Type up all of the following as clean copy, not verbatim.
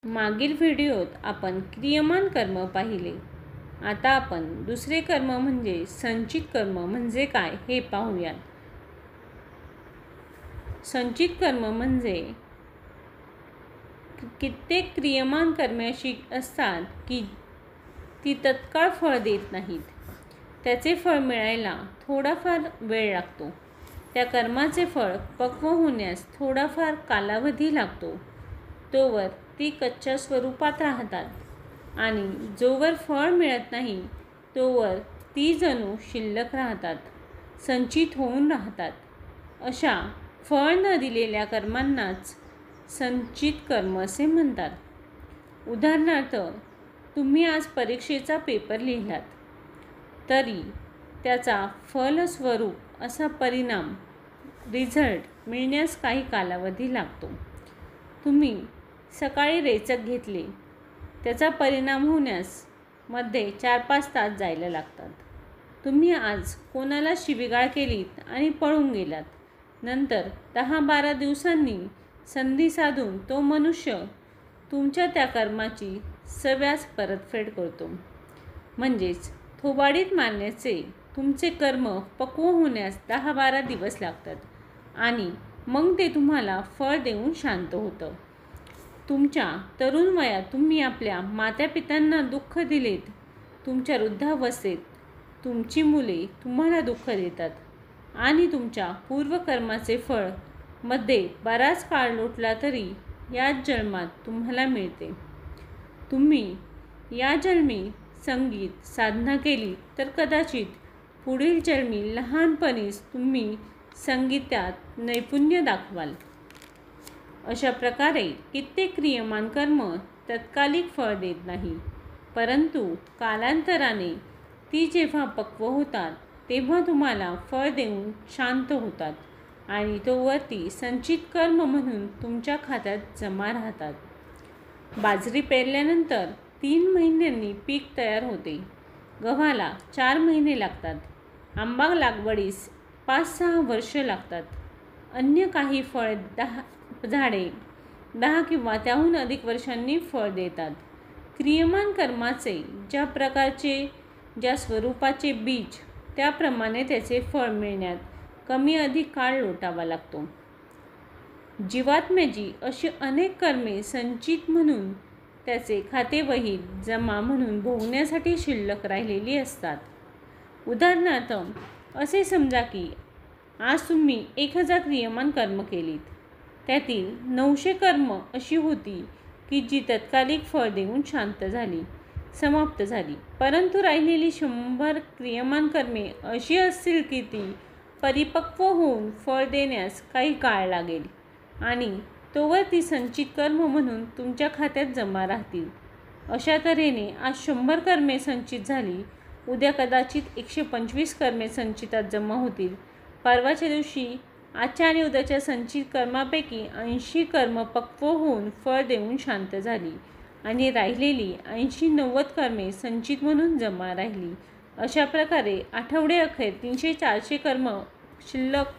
मागील व्हिडिओत आपण क्रियमान कर्म पाहिले. आता आपण दुसरे कर्म म्हणजे संचित कर्म म्हणजे काय हे पाहूयात. संचित कर्म म्हणजे कित्येक क्रियमान कर्मे अशी असतात की ती तत्काळ फळ देत नाहीत. त्याचे फळ मिळायला थोडाफार वेळ लागतो. त्या कर्माचे फळ पक्व होण्यास थोडाफार कालावधी लागतो. तोवर ती कच्च्या स्वरूपात राहतात आणि जोवर फळ मिळत नाही तोवर ती जणू शिल्लक राहतात, संचित होऊन राहतात. अशा फळ न दिलेल्या कर्मांनाच संचित कर्म असे म्हणतात. उदाहरणार्थ, तुम्ही आज परीक्षेचा पेपर लिहिलात तरी त्याचा फलस्वरूप असा परिणाम रिझल्ट मिळण्यास काही कालावधी लागतो. तुम्ही सकाळी रेचक घेतले, त्याचा परिणाम होण्यास मध्ये 4-5 तास जायला लागतात. तुम्ही आज कोणाला शिवीगाळ केलीत आणि पळून गेलात, नंतर 10-12 दिवसांनी संधी साधून तो मनुष्य तुमच्या त्या कर्माची सव्याज परतफेड करतो. म्हणजेच थोबाडीत मारण्याचे तुमचे कर्म पक्व होण्यास 10-12 दिवस लागतात आणि मग ते तुम्हाला फळ देऊन शांत होतं. तुमच्या तरुण वयात तुम्ही आपल्या मातापित्यांना दुःख दिलेत. तुमच्या वृद्धावस्थेत तुमची मुले तुम्हाला दुःख देतात आणि तुमच्या पूर्वकर्माचे फळ मध्ये बराच काळ लोटला तरी याच जन्मात तुम्हाला मिळते. तुम्ही या जन्मी संगीत साधना केली तर कदाचित पुढील जन्मी लहानपणीच तुम्ही संगीतात नैपुण्य दाखवाल. अशा प्रकारे कित्येक क्रियमान कर्म तत्कालिक फळ देत नाही, परंतु कालांतराने ती जेव्हा पक्व होतात तेव्हा तुम्हाला फळ देऊन शांत होतात आणि तोवरती संचित कर्म म्हणून तुमच्या खात्यात जमा राहतात. बाजरी पेरल्यानंतर 3 महिन्यांनी पीक तयार होते. गव्हाला 4 महिने लागतात. आंबा लागवडीस 5-6 वर्ष लागतात. अन्य काही फळ झाडे 10 किंवा त्याहून अधिक वर्षांनी फळ देतात. क्रियमान कर्माचे ज्या प्रकारचे, ज्या स्वरूपाचे बीज, त्याप्रमाणे त्याचे फळ मिळण्यात कमी अधिक काळ लोटावा लागतो. जीवात्म्याची अशी अनेक कर्मे संचित म्हणून त्याचे खातेवहीत जमा म्हणून भोगण्यासाठी शिल्लक राहिलेली असतात. उदाहरणार्थ, असे समजा की आज तुम्ही 1000 क्रियमान कर्म केलीत. त्यातील 900 कर्म अशी होती की जी तत्कालिक फळ देऊन शांत झाली, समाप्त झाली. परंतु राहिलेली 100 क्रियमान कर्मे अशी असतील की ती परिपक्व होऊन फळ देण्यास काही काळ लागेल आणि तोवर ती संचित कर्म म्हणून तुमच्या खात्यात जमा राहतील. अशा तऱ्हेने आज 100 कर्मे संचित झाली, उद्या कदाचित 125 कर्मे संचितात जमा होतील. परवाच्या दिवशी आजच्या आणि उद्याच्या संचित कर्मापैकी 80 कर्म पक्व होऊन फळ देऊन शांत झाली आणि राहिलेली 80-90 कर्मे संचित म्हणून जमा राहिली. अशा प्रकारे आठवडे अखेर 300-400 कर्म शिल्लक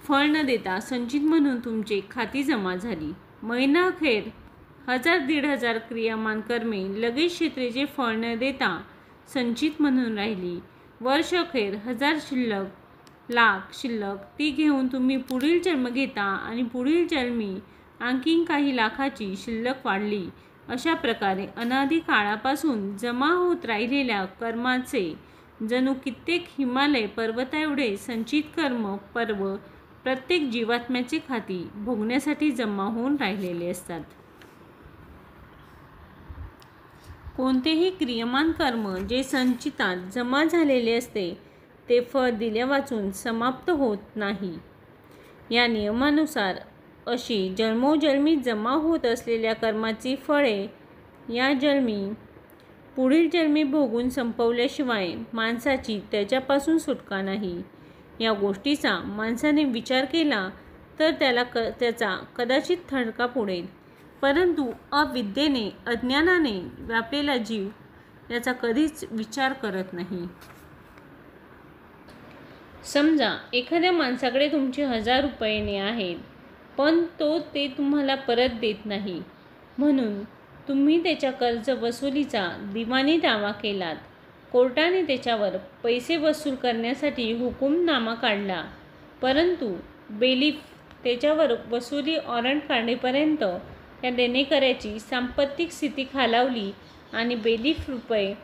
फळ न देता संचित म्हणून तुमचे खाती जमा झाली. महिना अखेर 1000-1500 क्रियमान कर्मे लगेच क्षेत्रेचे फळ न देता संचित म्हणून राहिली. वर्ष अखेर 1000 शिल्लक, लाख शिल्लक ती घेऊन तुम्ही पुढील जन्म घेता आणि पुढील जन्मी आणखी काही लाखाची शिल्लक वाढली. अशा प्रकारे अनादी काळापासून जमा होत राहिलेल्या कर्माचे जणू कित्येक हिमालय पर्वताएवढे संचित कर्म पर्व प्रत्येक जीवात्म्याचे खाती भोगण्यासाठी जमा होऊन राहिलेले असतात. कोणतेही क्रियमान कर्म जे संचितात जमा झालेले असते ते फळ दिल्यावाचून समाप्त होत नाही. या नियमानुसार अशी जन्मोजन्मी जमा होत असलेल्या कर्माची फळे या जन्मी पुढील जन्मी भोगून संपवल्याशिवाय माणसाची त्याच्यापासून सुटका नाही. या गोष्टीचा माणसाने विचार केला तर त्याला त्याचा कदाचित थरकाप उडेल, परंतु अविद्येने, अज्ञानाने व्यापलेला जीव याचा कधीच विचार करत नाही. समजा एखाद्या माणसाकडे तुमचे 1000 रुपये आहेत, पण तो ते तुम्हाला परत देत नाही. म्हणून तुम्ही त्याच्या कर्ज वसुलीचा दिवाणी दावा केलात. कोर्टाने त्याच्यावर पैसे वसूल करण्यासाठी हुकूमनामा काढला, परंतु बेलीफ त्याच्यावर वसुली वॉरंट काढेपर्यंत त्या देणेकऱ्याची सांपत्तिक स्थिती खालावली आणि बेलीफ रुपये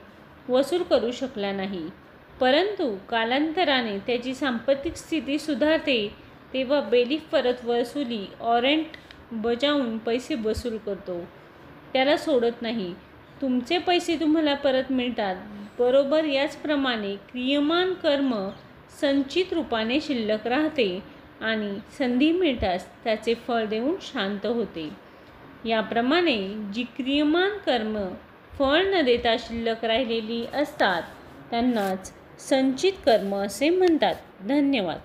वसूल करू शकला नाही. परंतु कालांतराने त्याची सांपत्तिक स्थिती सुधारते तेव्हा बेलीफ परत वसुली वॉरंट बजावून पैसे वसूल करतो, त्याला सोडत नाही. तुमचे पैसे तुम्हाला परत मिळतात. बरोबर याचप्रमाणे क्रियमान कर्म संचित रूपाने शिल्लक राहते आणि संधी मिळताच त्याचे फळ देऊन शांत होते. याप्रमाणे जी क्रियमान कर्म फळ न देता शिल्लक राहिलेली असतात त्यांनाच संचित कर्म असे म्हणतात. धन्यवाद.